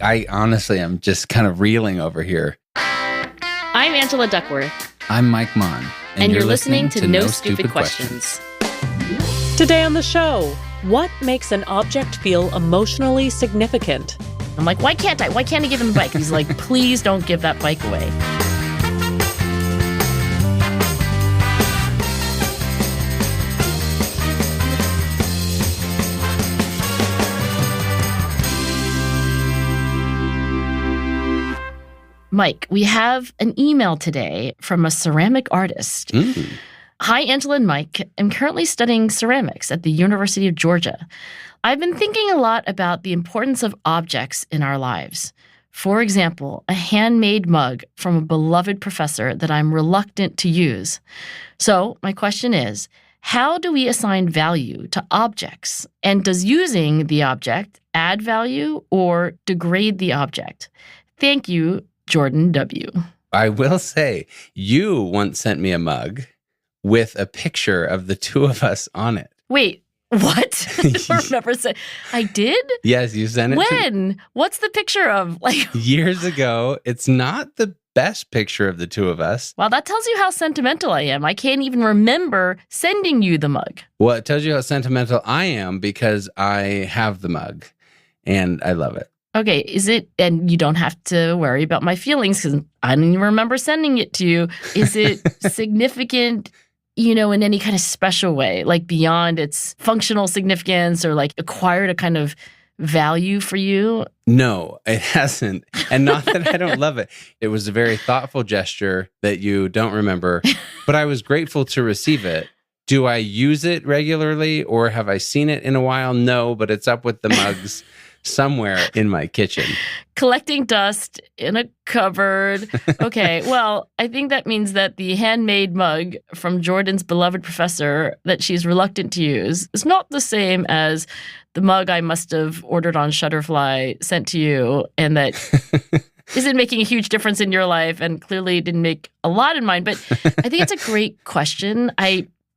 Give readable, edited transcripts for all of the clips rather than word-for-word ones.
I honestly am just kind of reeling over here. I'm Angela Duckworth. I'm Mike Maughan. And you're listening to No Stupid Questions. Today on the show, what makes an object feel emotionally significant? I'm like, why can't I? Why can't I give him the bike? He's like, please don't give that bike away. Mike, we have an email today from a ceramic artist. Hi, Angela and Mike. I'm currently studying ceramics at the University of Georgia. I've been thinking a lot about the importance of objects in our lives. For example, a handmade mug from a beloved professor that I'm reluctant to use. So my question is, how do we assign value to objects? And does using the object add value or degrade the object? Thank you, Jordan W. I will say, you once sent me a mug with a picture of the two of us on it. Wait, what? I don't remember saying. I did? Yes, you sent it. When? What's the picture of? Years ago. It's not the best picture of the two of us. Wow, that tells you how sentimental I am. I can't even remember sending you the mug. Well, it tells you how sentimental I am because I have the mug and I love it. Okay, is it, and you don't have to worry about my feelings because I don't even remember sending it to you. Is it significant, in any kind of special way, like beyond its functional significance or like acquired a kind of value for you? No, it hasn't. And not that I don't love it. It was a very thoughtful gesture that you don't remember, but I was grateful to receive it. Do I use it regularly or have I seen it in a while? No, but it's up with the mugs somewhere in my kitchen. Collecting dust in a cupboard. Okay, well, I think that means that the handmade mug from Jordan's beloved professor that she's reluctant to use is not the same as the mug I must have ordered on Shutterfly sent to you, and that isn't making a huge difference in your life and clearly didn't make a lot in mine. But I think it's a great question.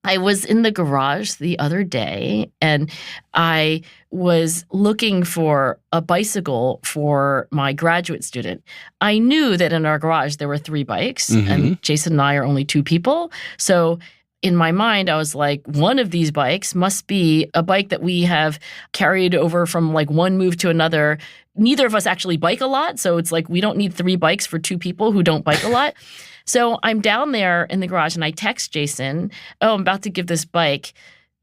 I was in the garage the other day and I was looking for a bicycle for my graduate student. I knew that in our garage there were 3 bikes and Jason and I are only 2 people. So in my mind, I was like, one of these bikes must be a bike that we have carried over from like one move to another. Neither of us actually bike a lot. So it's like we don't need 3 bikes for 2 people who don't bike a lot. So I'm down there in the garage and I text Jason, I'm about to give this bike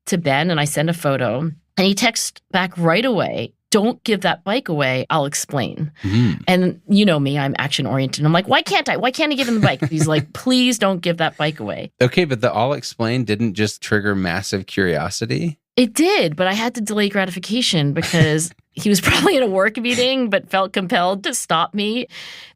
to Ben, and I send a photo. And he texts back right away, don't give that bike away, I'll explain. And you know me, I'm action-oriented. I'm like, why can't I? Why can't I give him the bike? He's like, please don't give that bike away. Okay, but the I'll explain didn't just trigger massive curiosity? It did, but I had to delay gratification because he was probably in a work meeting but felt compelled to stop me.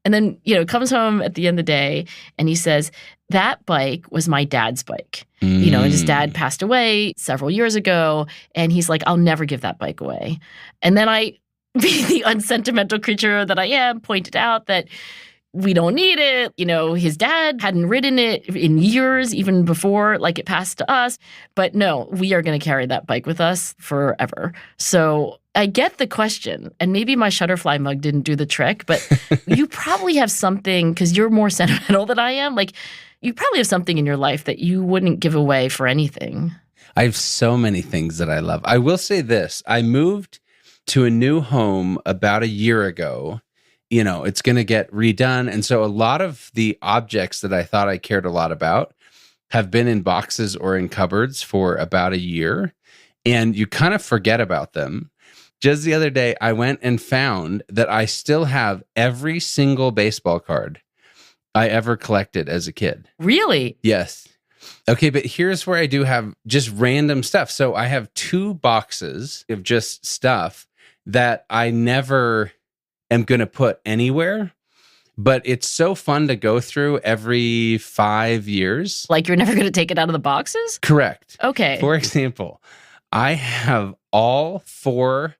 And then, comes home at the end of the day and he says, that bike was my dad's bike. And his dad passed away several years ago. And he's like, I'll never give that bike away. And then I, being the unsentimental creature that I am, pointed out that we don't need it. His dad hadn't ridden it in years, even before it passed to us. But no, we are going to carry that bike with us forever. So I get the question, and maybe my Shutterfly mug didn't do the trick, but you probably have something, because you're more sentimental than I am, you probably have something in your life that you wouldn't give away for anything. I have so many things that I love. I will say this. I moved to a new home about a year ago. It's going to get redone. And so a lot of the objects that I thought I cared a lot about have been in boxes or in cupboards for about a year. And you kind of forget about them. Just the other day, I went and found that I still have every single baseball card I ever collected as a kid. Really? Yes. Okay, but here's where I do have just random stuff. So I have 2 boxes of just stuff that I never am going to put anywhere, but it's so fun to go through every 5 years. Like you're never going to take it out of the boxes? Correct. Okay. For example, I have all 4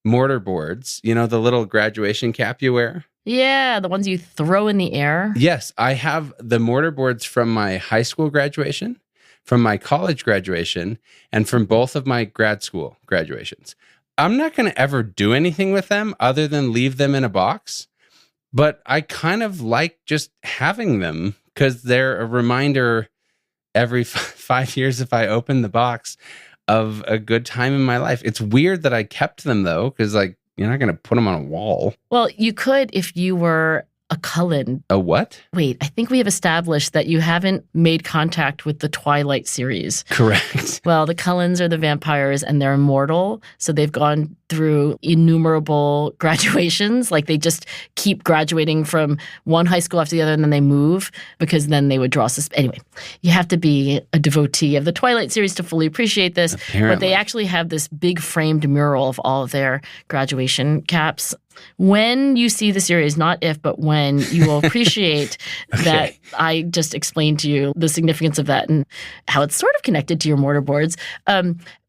mortar boards, the little graduation cap you wear. Yeah, the ones you throw in the air. Yes, I have the mortar boards from my high school graduation, from my college graduation, and from both of my grad school graduations. I'm not going to ever do anything with them other than leave them in a box. But I kind of like just having them because they're a reminder every 5 years if I open the box of a good time in my life. It's weird that I kept them though, because like you're not going to put them on a wall. Well, you could if you were a Cullen. A what? Wait, I think we have established that you haven't made contact with the Twilight series. Correct. Well, the Cullens are the vampires and they're immortal. So they've gone through innumerable graduations. Like they just keep graduating from one high school after the other and then they move because then they would draw Anyway, you have to be a devotee of the Twilight series to fully appreciate this. Apparently. But they actually have this big framed mural of all of their graduation caps. When you see the series, not if, but when, you will appreciate that I just explained to you the significance of that and how it's sort of connected to your mortarboards.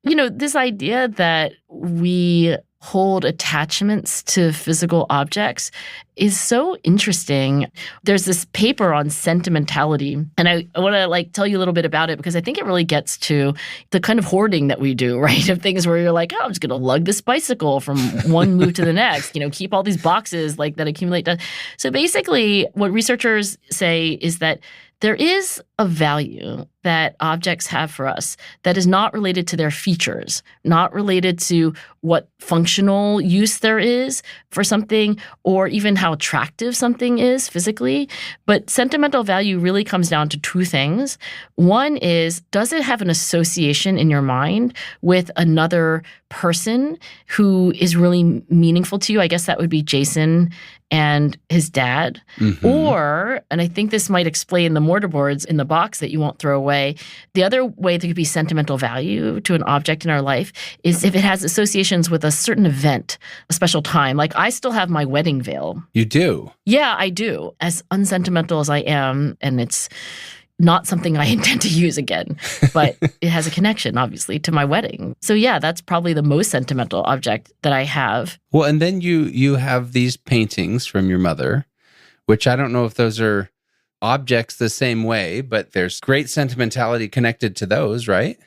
This idea that we hold attachments to physical objects is so interesting. There's this paper on sentimentality, and I want to tell you a little bit about it because I think it really gets to the kind of hoarding that we do, right? Of things where you're like, oh, I'm just going to lug this bicycle from one move to the next, keep all these boxes that accumulate. So basically what researchers say is that there is a value that objects have for us that is not related to their features, not related to what functional use there is for something or even how attractive something is physically. But sentimental value really comes down to two things. One is, does it have an association in your mind with another person who is really meaningful to you? I guess that would be Jason and his dad. Mm-hmm. Or, and I think this might explain the mortarboards in the box that you won't throw away, the other way there could be sentimental value to an object in our life is if it has associations with a certain event, a special time. Like I still have my wedding veil. You do? Yeah, I do. As unsentimental as I am, and it's not something I intend to use again, but it has a connection, obviously, to my wedding. So yeah, that's probably the most sentimental object that I have. Well, and then you have these paintings from your mother, which I don't know if those are objects the same way, but there's great sentimentality connected to those, right?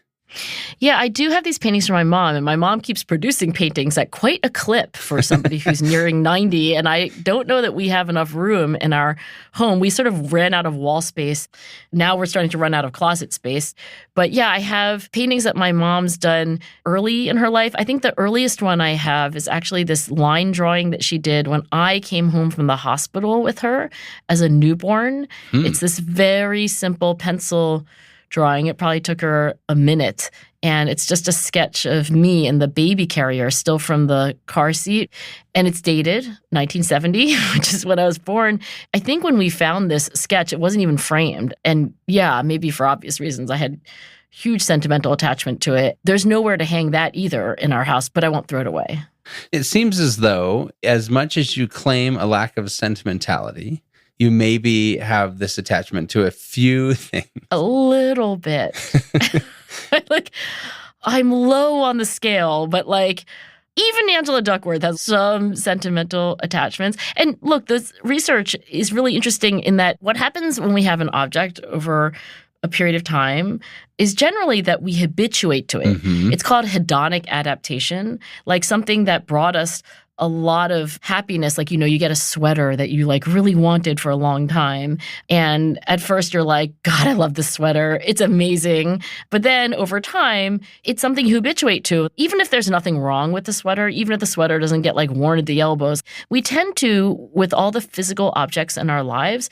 Yeah, I do have these paintings from my mom, and my mom keeps producing paintings at quite a clip for somebody who's nearing 90, and I don't know that we have enough room in our home. We sort of ran out of wall space. Now we're starting to run out of closet space. But yeah, I have paintings that my mom's done early in her life. I think the earliest one I have is actually this line drawing that she did when I came home from the hospital with her as a newborn. It's this very simple pencil drawing. It probably took her a minute. And it's just a sketch of me in the baby carrier, still from the car seat. And it's dated 1970, which is when I was born. I think when we found this sketch, it wasn't even framed. And yeah, maybe for obvious reasons, I had huge sentimental attachment to it. There's nowhere to hang that either in our house, but I won't throw it away. It seems as though, as much as you claim a lack of sentimentality, you maybe have this attachment to a few things. A little bit. I'm low on the scale, but even Angela Duckworth has some sentimental attachments. And look, this research is really interesting in that what happens when we have an object over a period of time is generally that we habituate to it. Mm-hmm. It's called hedonic adaptation, like something that brought us a lot of happiness. You get a sweater that you really wanted for a long time. And at first you're like, God, I love this sweater. It's amazing. But then over time, it's something you habituate to. Even if there's nothing wrong with the sweater, even if the sweater doesn't get worn at the elbows, we tend to, with all the physical objects in our lives,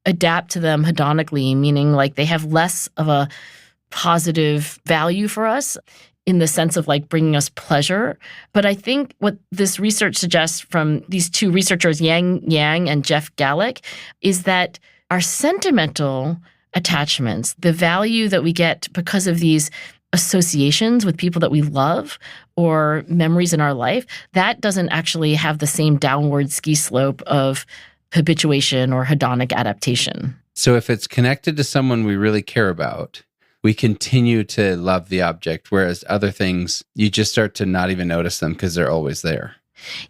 adapt to them hedonically, meaning they have less of a positive value for us in the sense of bringing us pleasure. But I think what this research suggests from these two researchers, Yang and Jeff Gallick, is that our sentimental attachments, the value that we get because of these associations with people that we love or memories in our life, that doesn't actually have the same downward ski slope of habituation or hedonic adaptation. So if it's connected to someone we really care about, we continue to love the object, whereas other things, you just start to not even notice them because they're always there.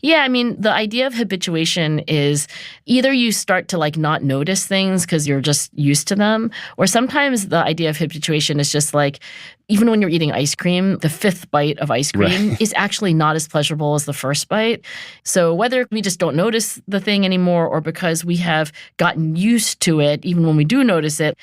Yeah, I mean, the idea of habituation is either you start to like not notice things because you're just used to them, or sometimes the idea of habituation is just like, even when you're eating ice cream, the fifth bite of ice cream is actually not as pleasurable as the first bite. So whether we just don't notice the thing anymore or because we have gotten used to it, even when we do notice it,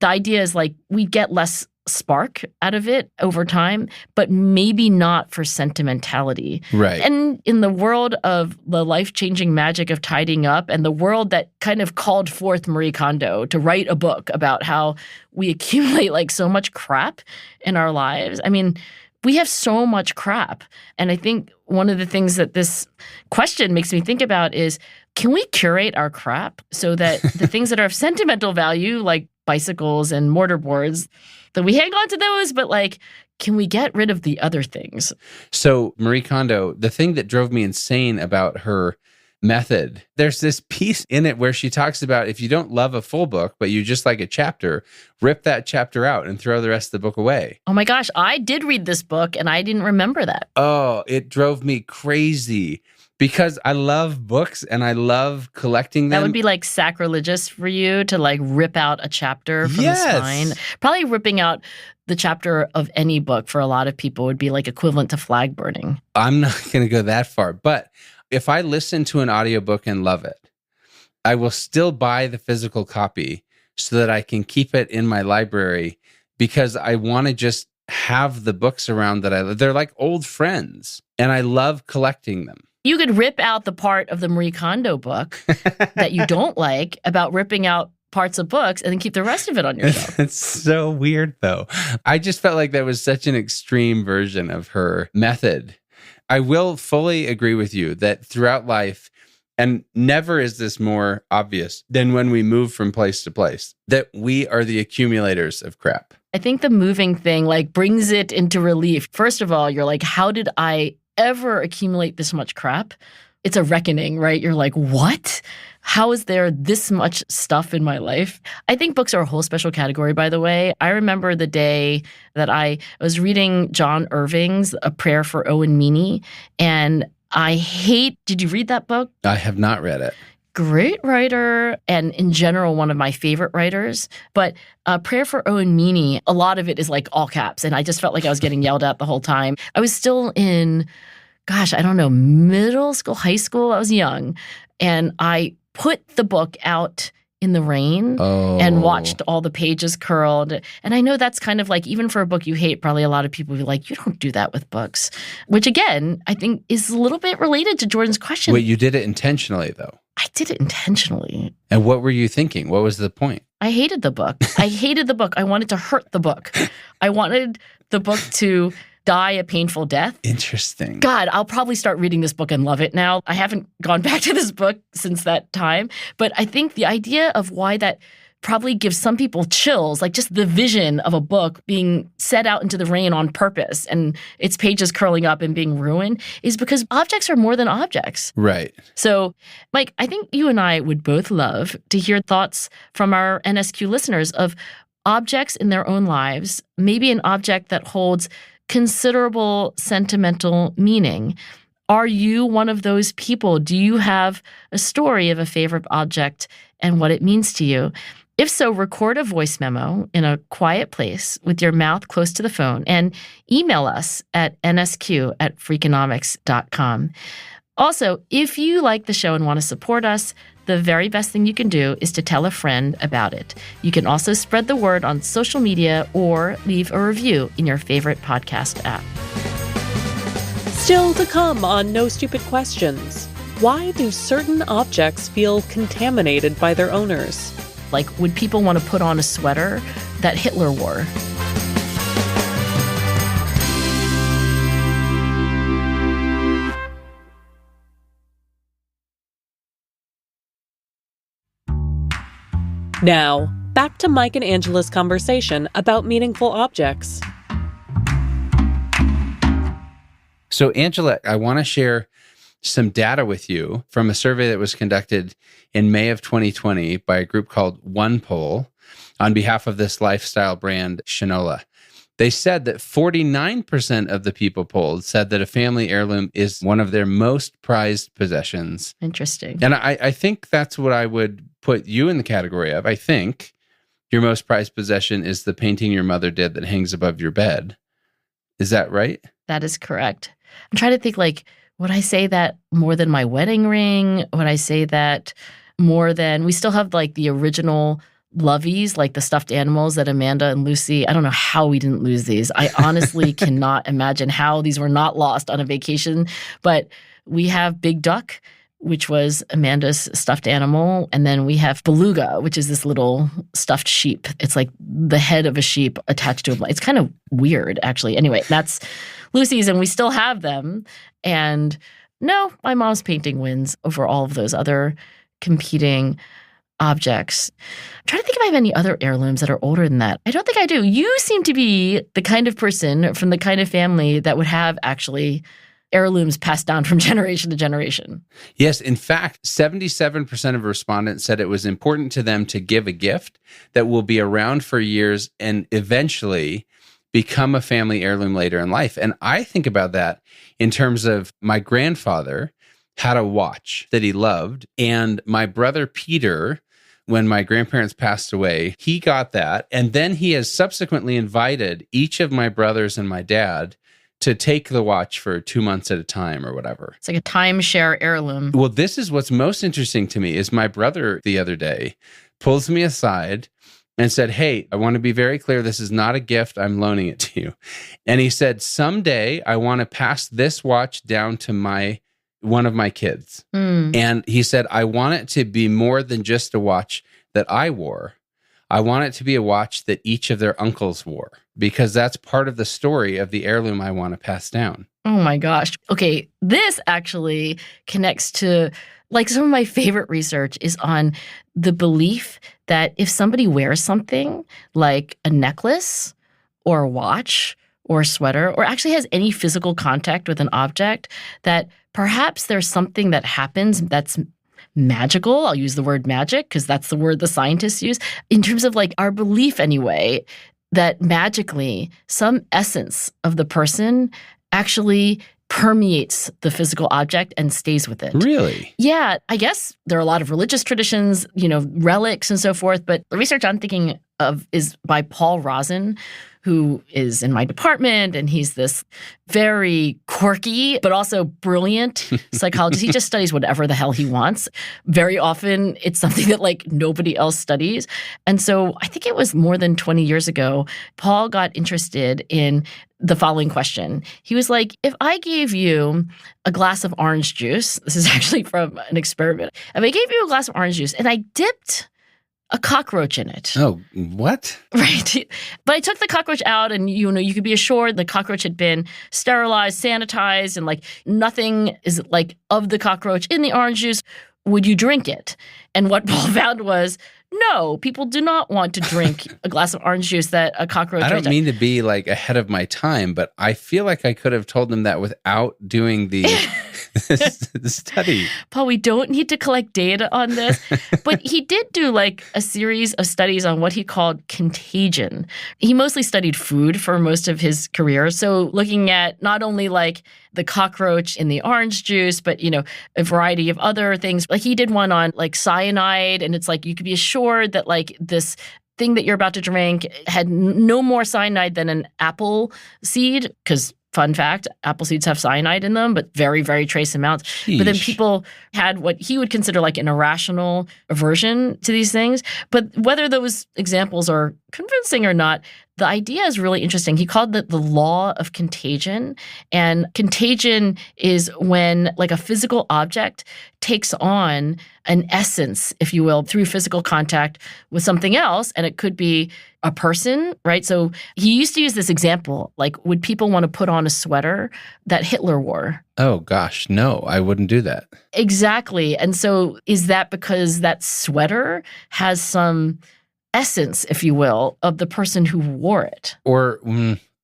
the idea is like we get less spark out of it over time, but maybe not for sentimentality. Right. And in the world of the life-changing magic of tidying up and the world that kind of called forth Marie Kondo to write a book about how we accumulate like so much crap in our lives. I mean, we have so much crap. And I think one of the things that this question makes me think about is, can we curate our crap so that the things that are of sentimental value, like bicycles and mortarboards, that we hang on to those, but like, can we get rid of the other things? So Marie Kondo, the thing that drove me insane about her method, there's this piece in it where she talks about if you don't love a full book, but you just like a chapter, rip that chapter out and throw the rest of the book away. Oh my gosh, I did read this book and I didn't remember that. Oh, it drove me crazy. Because I love books and I love collecting them. That would be like sacrilegious for you to like rip out a chapter from the spine. Probably ripping out the chapter of any book for a lot of people would be like equivalent to flag burning. I'm not going to go that far. But if I listen to an audiobook and love it, I will still buy the physical copy so that I can keep it in my library because I want to just have the books around that I love. They're like old friends and I love collecting them. You could rip out the part of the Marie Kondo book that you don't like about ripping out parts of books and then keep the rest of it on your shelf. It's so weird, though. I just felt like that was such an extreme version of her method. I will fully agree with you that throughout life, and never is this more obvious than when we move from place to place, that we are the accumulators of crap. I think the moving thing like brings it into relief. First of all, you're like, how did I ever accumulate this much crap? It's a reckoning, right? You're like, what? How is there this much stuff in my life? I think books are a whole special category, by the way. I remember the day that I was reading John Irving's A Prayer for Owen Meany, and did you read that book? I have not read it. Great writer, and in general, one of my favorite writers. But Prayer for Owen Meany, a lot of it is like all caps, and I just felt like I was getting yelled at the whole time. I was still in, middle school, high school. I was young, and I put the book out in the rain and watched all the pages curled. And I know that's kind of like, even for a book you hate, probably a lot of people will be like, you don't do that with books. Which again, I think is a little bit related to Jordan's question. Wait, you did it intentionally though? I did it intentionally. And what were you thinking? What was the point? I hated the book. I wanted to hurt the book. I wanted the book to die a painful death. Interesting. God, I'll probably start reading this book and love it now. I haven't gone back to this book since that time. But I think the idea of why that probably gives some people chills, like just the vision of a book being set out into the rain on purpose and its pages curling up and being ruined, is because objects are more than objects. Right. So, Mike, I think you and I would both love to hear thoughts from our NSQ listeners of objects in their own lives, maybe an object that holds considerable sentimental meaning. Are you one of those people? Do you have a story of a favorite object and what it means to you? If so, record a voice memo in a quiet place with your mouth close to the phone and email us at nsq@freakonomics.com. Also, if you like the show and want to support us, the very best thing you can do is to tell a friend about it. You can also spread the word on social media or leave a review in your favorite podcast app. Still to come on No Stupid Questions. Why do certain objects feel contaminated by their owners? Like, would people want to put on a sweater that Hitler wore? Now, back to Mike and Angela's conversation about meaningful objects. So, Angela, I want to share some data with you from a survey that was conducted in May of 2020 by a group called OnePoll on behalf of this lifestyle brand, Shinola. They said that 49% of the people polled said that a family heirloom is one of their most prized possessions. Interesting. And I think that's what I would put you in the category of. I think your most prized possession is the painting your mother did that hangs above your bed. Is that right? That is correct. I'm trying to think, like, would I say that more than my wedding ring? Would I say that more than, we still have like the original Loveys, like the stuffed animals that Amanda and Lucy, I don't know how we didn't lose these. I honestly cannot imagine how these were not lost on a vacation. But we have Big Duck, which was Amanda's stuffed animal. And then we have Beluga, which is this little stuffed sheep. It's like the head of a sheep attached to a blanket. It's kind of weird, actually. Anyway, that's Lucy's, and we still have them. And no, my mom's painting wins over all of those other competing objects. I'm trying to think if I have any other heirlooms that are older than that. I don't think I do. You seem to be the kind of person from the kind of family that would have actually heirlooms passed down from generation to generation. Yes. In fact, 77% of respondents said it was important to them to give a gift that will be around for years and eventually become a family heirloom later in life. And I think about that in terms of my grandfather had a watch that he loved, and my brother Peter, when my grandparents passed away, he got that. And then he has subsequently invited each of my brothers and my dad to take the watch for 2 months at a time or whatever. It's like a timeshare heirloom. Well, this is what's most interesting to me is my brother the other day pulls me aside and said, "Hey, I want to be very clear. This is not a gift. I'm loaning it to you." And he said, "Someday I want to pass this watch down to one of my kids." And he said, "I want it to be more than just a watch that I wore. I want it to be a watch that each of their uncles wore, because that's part of the story of the heirloom I want to pass down." Oh my gosh. Okay, this actually connects to, like, some of my favorite research is on the belief that if somebody wears something like a necklace or a watch or a sweater, or actually has any physical contact with an object, that perhaps there's something that happens that's magical. I'll use the word magic because that's the word the scientists use, in terms of like our belief anyway, that magically some essence of the person actually permeates the physical object and stays with it. Really? Yeah, I guess there are a lot of religious traditions, relics and so forth, but the research I'm thinking of is by Paul Rozin, who is in my department, and he's this very quirky but also brilliant psychologist. He just studies whatever the hell he wants. Very often, it's something that like nobody else studies. And so I think it was more than 20 years ago, Paul got interested in the following question. He was like, if I gave you a glass of orange juice, this is actually from an experiment. If I gave you a glass of orange juice and I dipped a cockroach in it. Oh, what? Right. But I took the cockroach out, and you could be assured the cockroach had been sterilized, sanitized, and like nothing is like of the cockroach in the orange juice. Would you drink it? And what Paul found was, no, people do not want to drink a glass of orange juice that a cockroach. I don't mean to be like ahead of my time, but I feel like I could have told them that without doing the study. Paul, we don't need to collect data on this, but he did do like a series of studies on what he called contagion. He mostly studied food for most of his career. So looking at not only like the cockroach in the orange juice, but, a variety of other things. Like he did one on like cyanide, and it's like you could be assured that like this thing that you're about to drink had no more cyanide than an apple seed, because fun fact, apple seeds have cyanide in them, but very, very trace amounts. Sheesh. But then people had what he would consider like an irrational aversion to these things. But whether those examples are convincing or not, the idea is really interesting. He called it the law of contagion. And contagion is when like a physical object takes on an essence, if you will, through physical contact with something else. And it could be a person, right? So he used to use this example, like, would people want to put on a sweater that Hitler wore? Oh, gosh, no, I wouldn't do that. Exactly. And so is that because that sweater has some essence, if you will, of the person who wore it? Or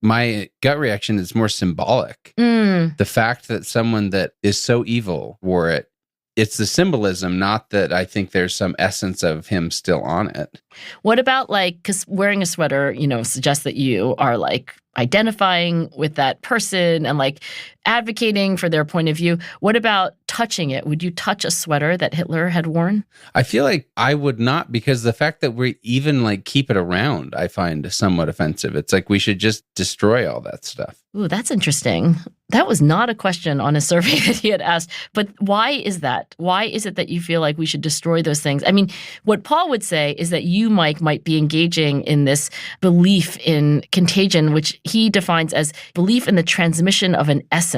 my gut reaction is more symbolic. The fact that someone that is so evil wore it, it's the symbolism, not that I think there's some essence of him still on it. What about like, because wearing a sweater, suggests that you are like identifying with that person and like advocating for their point of view. What about touching it? Would you touch a sweater that Hitler had worn? I feel like I would not, because the fact that we even like keep it around, I find somewhat offensive. It's like we should just destroy all that stuff. Ooh, that's interesting. That was not a question on a survey that he had asked. But why is that? Why is it that you feel like we should destroy those things? I mean, what Paul would say is that you, Mike, might be engaging in this belief in contagion, which he defines as belief in the transmission of an essence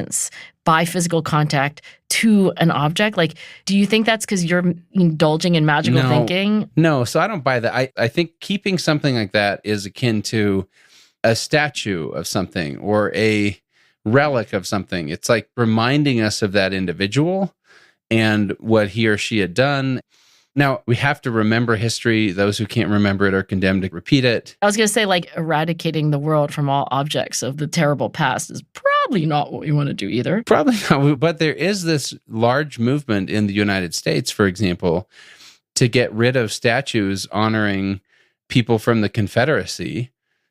by physical contact to an object. Like, do you think that's because you're indulging in magical thinking? No, so I don't buy that. I think keeping something like that is akin to a statue of something or a relic of something. It's like reminding us of that individual and what he or she had done. Now, we have to remember history. Those who can't remember it are condemned to repeat it. I was going to say, like, eradicating the world from all objects of the terrible past is probably not what we want to do either. Probably not. But there is this large movement in the United States, for example, to get rid of statues honoring people from the Confederacy,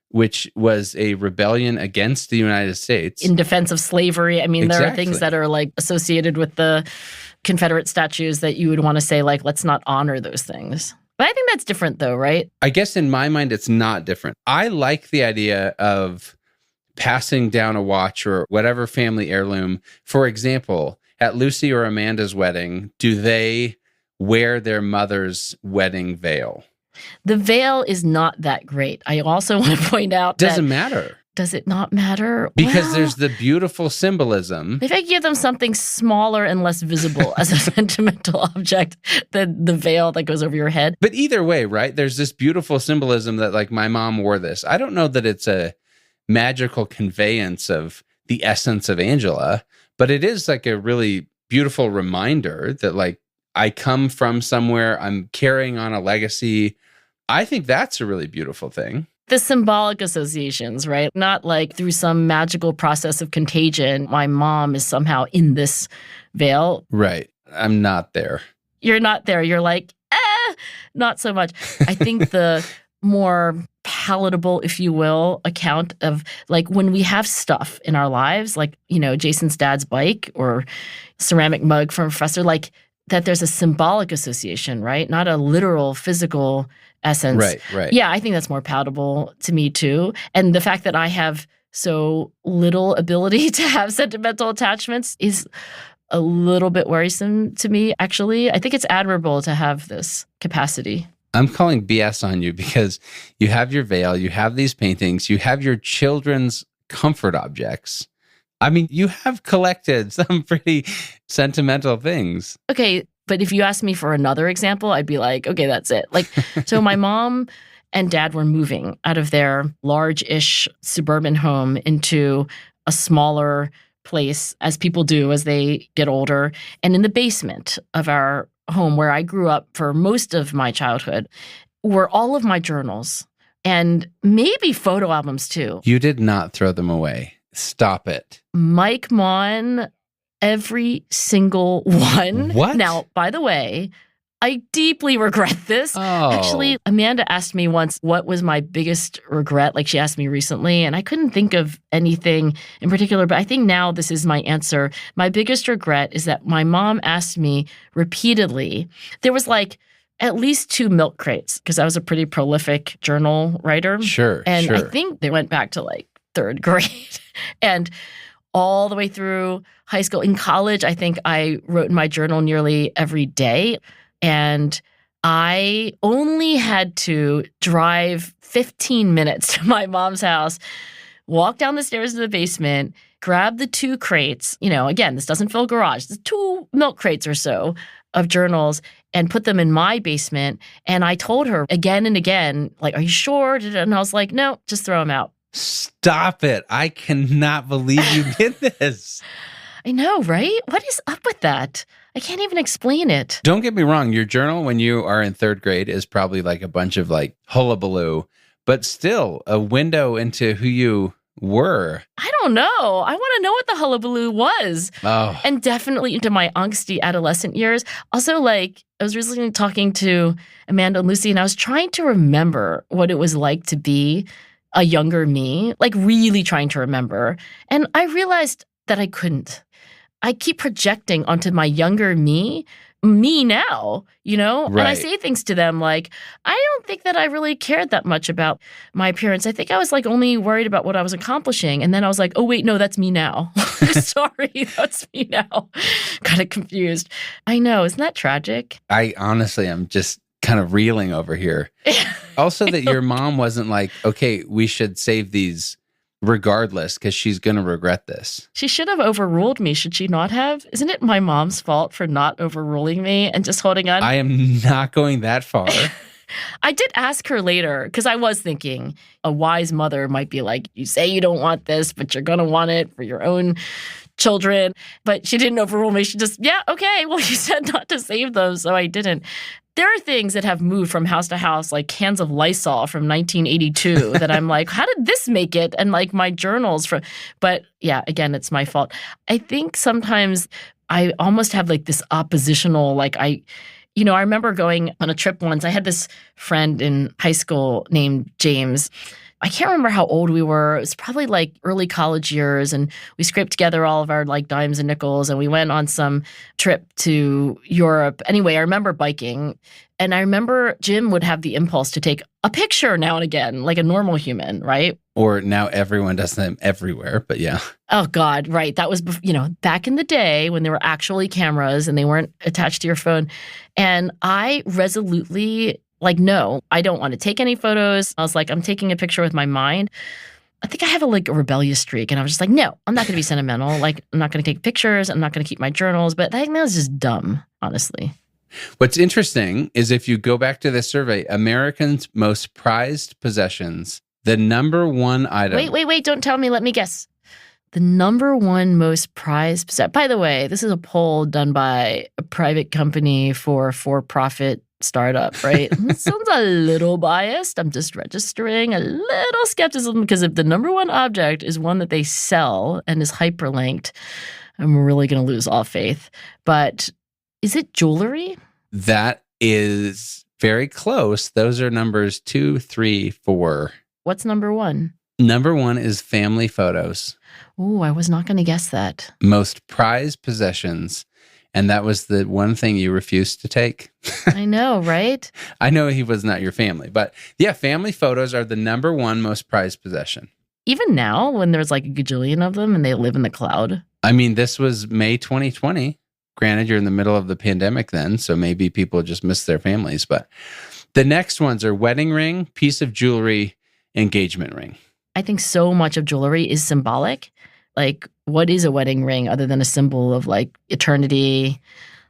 which was a rebellion against the United States. In defense of slavery. I mean, Exactly. There are things that are like associated with the Confederate statues that you would want to say, like, let's not honor those things. But I think that's different though, right? I guess in my mind, it's not different. I like the idea of passing down a watch or whatever family heirloom. For example, at Lucy or Amanda's wedding, do they wear their mother's wedding veil? The veil is not that great. I also want to point out Doesn't matter. Does it not matter? Because there's the beautiful symbolism. If I give them something smaller and less visible as a sentimental object than the veil that goes over your head. But either way, right? There's this beautiful symbolism that like my mom wore this. I don't know that it's a magical conveyance of the essence of Angela, but it is like a really beautiful reminder that like I come from somewhere, I'm carrying on a legacy. I think that's a really beautiful thing. The symbolic associations, right? Not like through some magical process of contagion, my mom is somehow in this veil. Right. I'm not there. You're not there. You're like, not so much. I think the more palatable, if you will, account of like when we have stuff in our lives, like, you know, Jason's dad's bike or ceramic mug from a professor, like that there's a symbolic association, right? Not a literal physical essence. Right. Yeah, I think that's more palatable to me too. And the fact that I have so little ability to have sentimental attachments is a little bit worrisome to me, actually. I think it's admirable to have this capacity. I'm calling BS on you because you have your veil, you have these paintings, you have your children's comfort objects. I mean, you have collected some pretty sentimental things. Okay, but if you asked me for another example, I'd be like, okay, that's it. Like, so my mom and dad were moving out of their large-ish suburban home into a smaller place, as people do as they get older. And in the basement of our home, where I grew up for most of my childhood, were all of my journals and maybe photo albums too. You did not throw them away. Stop it. Mike Maughan, every single one. What? Now, by the way, I deeply regret this. Oh. Actually, Amanda asked me once what was my biggest regret. Like she asked me recently, and I couldn't think of anything in particular, but I think now this is my answer. My biggest regret is that my mom asked me repeatedly. There was like at least 2 milk crates because I was a pretty prolific journal writer. Sure. And I think they went back to like 3rd grade and all the way through high school. In college, I think I wrote in my journal nearly every day. And I only had to drive 15 minutes to my mom's house, walk down the stairs to the basement, grab the 2 crates. You know, again, this doesn't fill a garage. There's 2 milk crates or so of journals and put them in my basement. And I told her again and again, like, are you sure? And I was like, no, just throw them out. Stop it. I cannot believe you did this. I know, right? What is up with that? I can't even explain it. Don't get me wrong. Your journal when you are in 3rd grade is probably like a bunch of like hullabaloo, but still a window into who you were. I don't know. I want to know what the hullabaloo was. Oh. And definitely into my angsty adolescent years. Also, like, I was recently talking to Amanda and Lucy, and I was trying to remember what it was like to be a younger me, like really trying to remember. And I realized that I couldn't. I keep projecting onto my younger me now, Right. And I say things to them like, I don't think that I really cared that much about my appearance. I think I was like only worried about what I was accomplishing. And then I was like, oh, wait, no, that's me now. Sorry, that's me now. Kind of confused. I know. Isn't that tragic? I honestly am just kind of reeling over here. Also that your mom wasn't like, okay, we should save these regardless because she's going to regret this. She should have overruled me, should she not have? Isn't it my mom's fault for not overruling me and just holding on? I am not going that far. I did ask her later because I was thinking a wise mother might be like, you say you don't want this, but you're going to want it for your own children. But she didn't overrule me. She just, yeah, okay, well, you said not to save those, so I didn't. There are things that have moved from house to house, like cans of Lysol from 1982 that I'm like, how did this make it? And like my journals but yeah, again, it's my fault. I think sometimes I almost have like this oppositional, I remember going on a trip once. I had this friend in high school named James. I can't remember how old we were. It was probably like early college years, and we scraped together all of our like dimes and nickels, and we went on some trip to Europe. Anyway, I remember biking, and I remember Jim would have the impulse to take a picture now and again, like a normal human, right? Or now everyone does them everywhere, but yeah. Oh, God, right. That was, back in the day when there were actually cameras and they weren't attached to your phone. And I resolutely no, I don't want to take any photos. I was like, I'm taking a picture with my mind. I think I have a rebellious streak. And I was just like, no, I'm not going to be sentimental. I'm not going to take pictures. I'm not going to keep my journals. But I think that was just dumb, honestly. What's interesting is if you go back to this survey, Americans' most prized possessions, the number one item. Wait. Don't tell me. Let me guess. The number one most prized possession. By the way, this is a poll done by a private company for-profit startup, right? It sounds a little biased. I'm just registering a little skepticism because if the number one object is one that they sell and is hyperlinked, I'm really going to lose all faith. But is it jewelry? That is very close. Those are numbers 2, 3, 4. What's number one? Number one is family photos. Ooh, I was not going to guess that. Most prized possessions. And that was the one thing you refused to take. I know, right? I know he was not your family, but yeah, family photos are the number one most prized possession. Even now, when there's like a gajillion of them and they live in the cloud. I mean, this was May 2020. Granted, you're in the middle of the pandemic then, so maybe people just miss their families. But the next ones are wedding ring, piece of jewelry, engagement ring. I think so much of jewelry is symbolic. Like, what is a wedding ring other than a symbol of like eternity,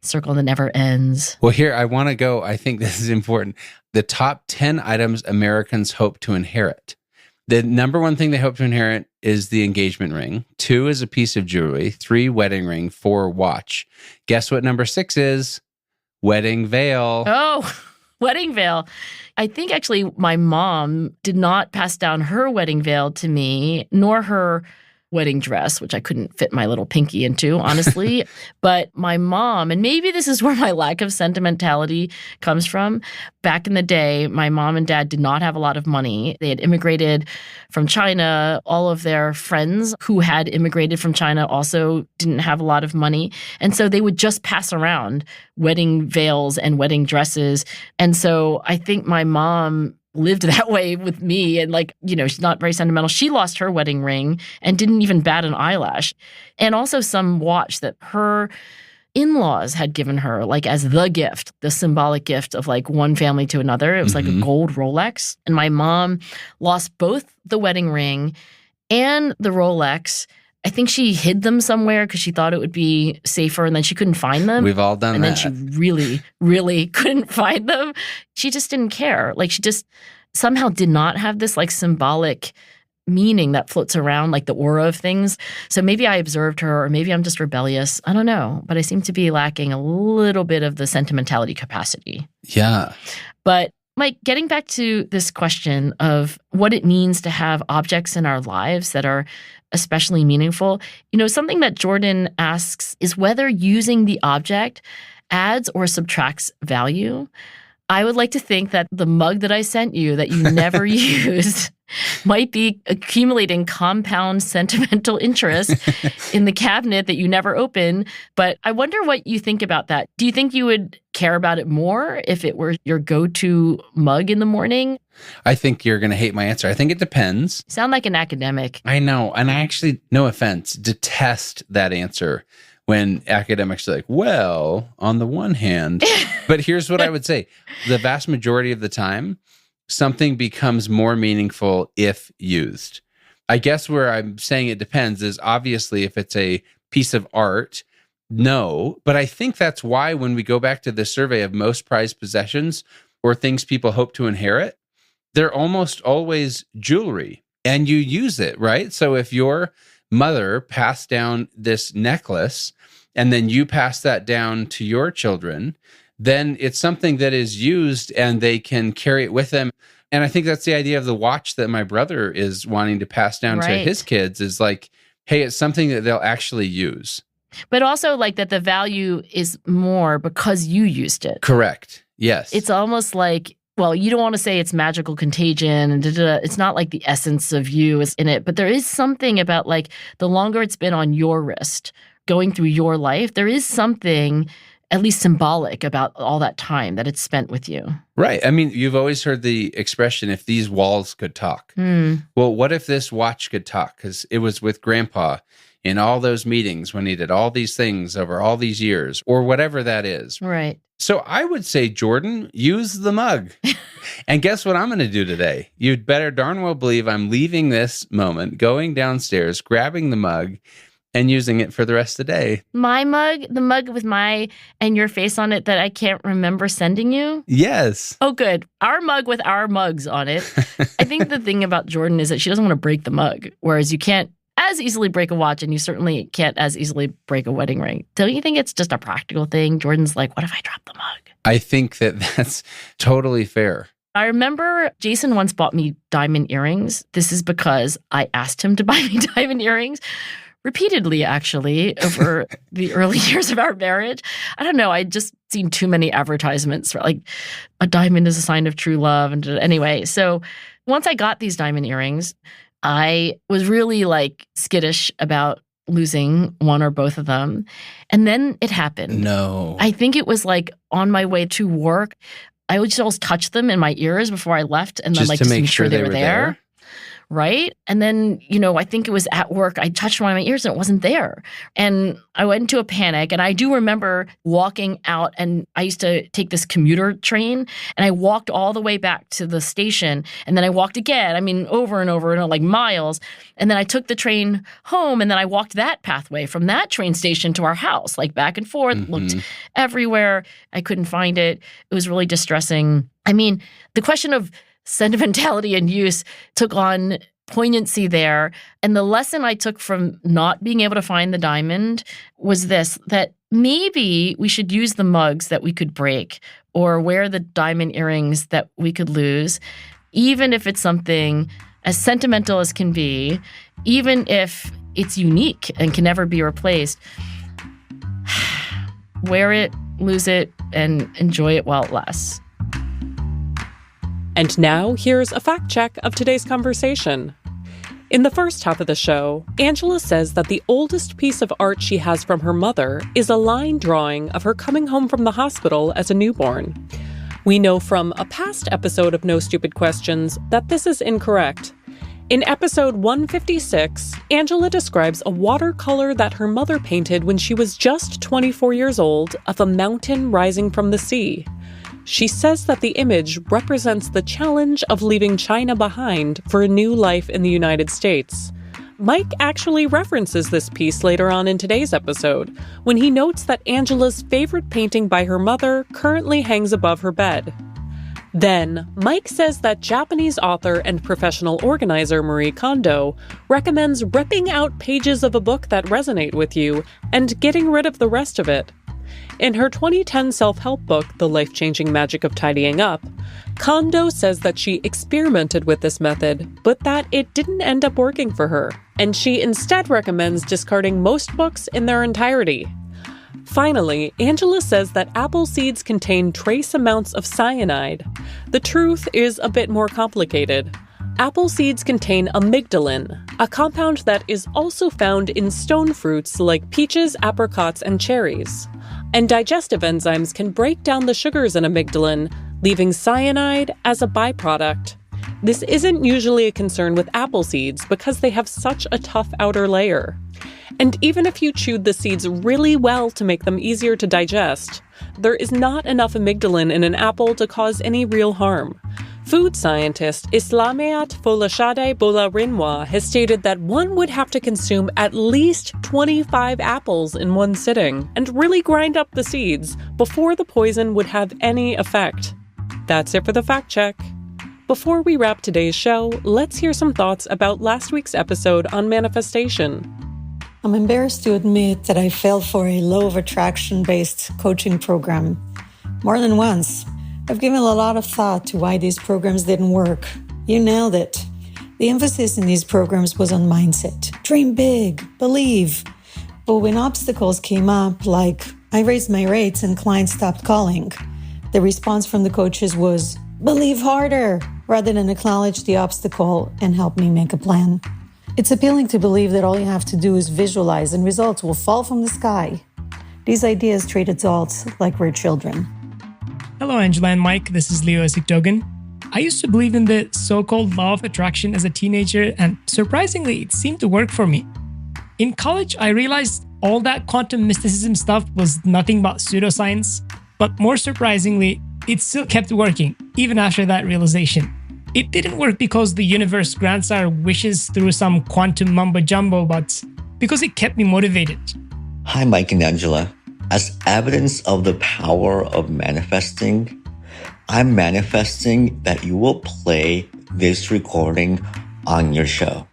circle that never ends? Well, here, I want to go. I think this is important. The top 10 items Americans hope to inherit. The number one thing they hope to inherit is the engagement ring. 2 is a piece of jewelry. 3, wedding ring. 4, watch. Guess what number 6 is? Wedding veil. Oh, wedding veil. I think actually my mom did not pass down her wedding veil to me, nor her wedding dress, which I couldn't fit my little pinky into, honestly. But my mom, and maybe this is where my lack of sentimentality comes from. Back in the day, my mom and dad did not have a lot of money. They had immigrated from China. All of their friends who had immigrated from China also didn't have a lot of money. And so they would just pass around wedding veils and wedding dresses. And so I think my mom lived that way with me. And she's not very sentimental. She lost her wedding ring and didn't even bat an eyelash. And also some watch that her in-laws had given her, as the gift, the symbolic gift of one family to another. It was like a gold Rolex. And my mom lost both the wedding ring and the Rolex. I think she hid them somewhere because she thought it would be safer, and then she couldn't find them. We've all done that. And then she really, really couldn't find them. She just didn't care. She just somehow did not have this symbolic meaning that floats around, the aura of things. So maybe I observed her, or maybe I'm just rebellious. I don't know. But I seem to be lacking a little bit of the sentimentality capacity. Yeah. But Mike, getting back to this question of what it means to have objects in our lives that are especially meaningful, something that Jordan asks is whether using the object adds or subtracts value. I would like to think that the mug that I sent you that you never used might be accumulating compound sentimental interest in the cabinet that you never open. But I wonder what you think about that. Do you think you would care about it more if it were your go-to mug in the morning? I think you're going to hate my answer. I think it depends. You sound like an academic. I know. And I actually, no offense, detest that answer when academics are like, well, on the one hand, but here's what I would say. The vast majority of the time, something becomes more meaningful if used. I guess where I'm saying it depends is obviously if it's a piece of art, no. But I think that's why when we go back to the survey of most prized possessions or things people hope to inherit, they're almost always jewelry and you use it, right? So if your mother passed down this necklace and then you pass that down to your children, then it's something that is used and they can carry it with them. And I think that's the idea of the watch that my brother is wanting to pass down to his kids is like, hey, it's something that they'll actually use. But also like that the value is more because you used it. Correct. Yes. It's almost like, well, you don't want to say it's magical contagion and it's not like the essence of you is in it, but there is something about like the longer it's been on your wrist going through your life, there is something at least symbolic about all that time that it's spent with you. Right. I mean, you've always heard the expression, if these walls could talk. Well, what if this watch could talk? Because it was with Grandpa in all those meetings when he did all these things over all these years or whatever that is. Right. So I would say, Jordan, use the mug. And guess what I'm going to do today? You'd better darn well believe I'm leaving this moment, going downstairs, grabbing the mug, and using it for the rest of the day. My mug, the mug with my and your face on it that I can't remember sending you? Yes. Oh, good. Our mug with our mugs on it. I think the thing about Jordan is that she doesn't want to break the mug, whereas you can't as easily break a watch and you certainly can't as easily break a wedding ring. Don't you think it's just a practical thing? Jordan's like, what if I drop the mug? I think that that's totally fair. I remember Jason once bought me diamond earrings. This is because I asked him to buy me diamond earrings. Repeatedly, actually, over the early years of our marriage. I don't know. I'd just seen too many advertisements for like a diamond is a sign of true love. And anyway, so once I got these diamond earrings, I was really like skittish about losing one or both of them. And then it happened. No. I think it was like on my way to work. I would just always touch them in my ears before I left and then like to make sure they were there. Right? And then, I think it was at work. I touched one of my ears and it wasn't there. And I went into a panic. And I do remember walking out, and I used to take this commuter train, and I walked all the way back to the station. And then I walked again, over and over, like miles. And then I took the train home, and then I walked that pathway from that train station to our house, like back and forth, looked everywhere. I couldn't find it. It was really distressing. The question of sentimentality and use took on poignancy there. And the lesson I took from not being able to find the diamond was this, that maybe we should use the mugs that we could break or wear the diamond earrings that we could lose, even if it's something as sentimental as can be, even if it's unique and can never be replaced. Wear it, lose it, and enjoy it while it lasts. And now, here's a fact check of today's conversation. In the first half of the show, Angela says that the oldest piece of art she has from her mother is a line drawing of her coming home from the hospital as a newborn. We know from a past episode of No Stupid Questions that this is incorrect. In episode 156, Angela describes a watercolor that her mother painted when she was just 24 years old of a mountain rising from the sea. She says that the image represents the challenge of leaving China behind for a new life in the United States. Mike actually references this piece later on in today's episode, when he notes that Angela's favorite painting by her mother currently hangs above her bed. Then, Mike says that Japanese author and professional organizer Marie Kondo recommends ripping out pages of a book that resonate with you and getting rid of the rest of it. In her 2010 self-help book, The Life-Changing Magic of Tidying Up, Kondo says that she experimented with this method, but that it didn't end up working for her, and she instead recommends discarding most books in their entirety. Finally, Angela says that apple seeds contain trace amounts of cyanide. The truth is a bit more complicated. apple seeds contain amygdalin, a compound that is also found in stone fruits like peaches, apricots, and cherries. And digestive enzymes can break down the sugars in amygdalin, leaving cyanide as a byproduct. This isn't usually a concern with apple seeds because they have such a tough outer layer. And even if you chewed the seeds really well to make them easier to digest, there is not enough amygdalin in an apple to cause any real harm. Food scientist Islameat Folashade Bolarinwa has stated that one would have to consume at least 25 apples in one sitting and really grind up the seeds before the poison would have any effect. That's it for the fact check. Before we wrap today's show, let's hear some thoughts about last week's episode on manifestation. I'm embarrassed to admit that I fell for a law of attraction-based coaching program more than once. I've given a lot of thought to why these programs didn't work. You nailed it. The emphasis in these programs was on mindset. Dream big, believe. But when obstacles came up, like I raised my rates and clients stopped calling, the response from the coaches was, believe harder, rather than acknowledge the obstacle and help me make a plan. It's appealing to believe that all you have to do is visualize and results will fall from the sky. These ideas treat adults like we're children. Hello, Angela and Mike. This is Leo Sikdogan. I used to believe in the so-called law of attraction as a teenager, and surprisingly, it seemed to work for me. In college, I realized all that quantum mysticism stuff was nothing but pseudoscience, but more surprisingly, it still kept working, even after that realization. It didn't work because the universe grants our wishes through some quantum mumbo-jumbo, but because it kept me motivated. Hi, Mike and Angela. As evidence of the power of manifesting, I'm manifesting that you will play this recording on your show.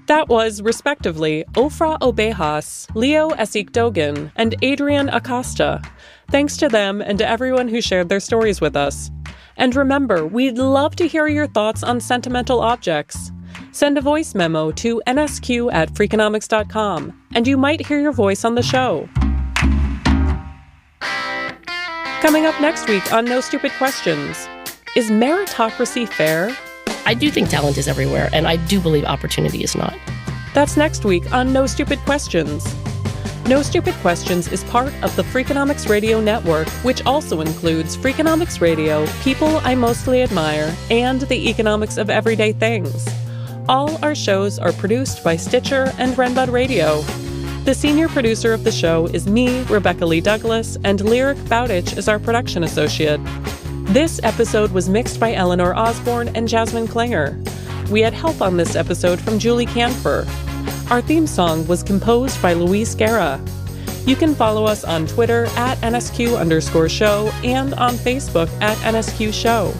That was, respectively, Ofra Obejas, Leo Esikdogan, and Adrian Acosta. Thanks to them and to everyone who shared their stories with us. And remember, we'd love to hear your thoughts on sentimental objects. Send a voice memo to nsq@freakonomics.com, and you might hear your voice on the show. Coming up next week on No Stupid Questions, is meritocracy fair? I do think talent is everywhere, and I do believe opportunity is not. That's next week on No Stupid Questions. No Stupid Questions is part of the Freakonomics Radio Network, which also includes Freakonomics Radio, People I Mostly Admire, and The Economics of Everyday Things. All our shows are produced by Stitcher and Renbud Radio. The senior producer of the show is me, Rebecca Lee Douglas, and Lyric Bowditch is our production associate. This episode was mixed by Eleanor Osborne and Jasmine Klinger. We had help on this episode from Julie Canfer. Our theme song was composed by Luis Guerra. You can follow us on Twitter @NSQ_show and on Facebook @NSQ Show.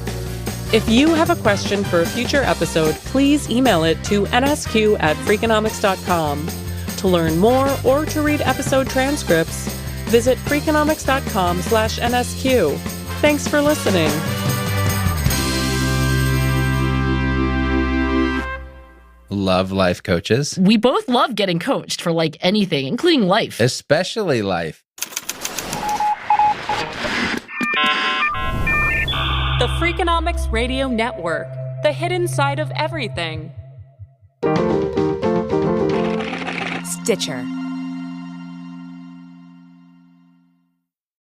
If you have a question for a future episode, please email it to nsq@freakonomics.com. To learn more or to read episode transcripts, visit freakonomics.com/NSQ. Thanks for listening. Love life coaches. We both love getting coached for like anything, including life. Especially life. The Freakonomics Radio Network, the hidden side of everything. Stitcher.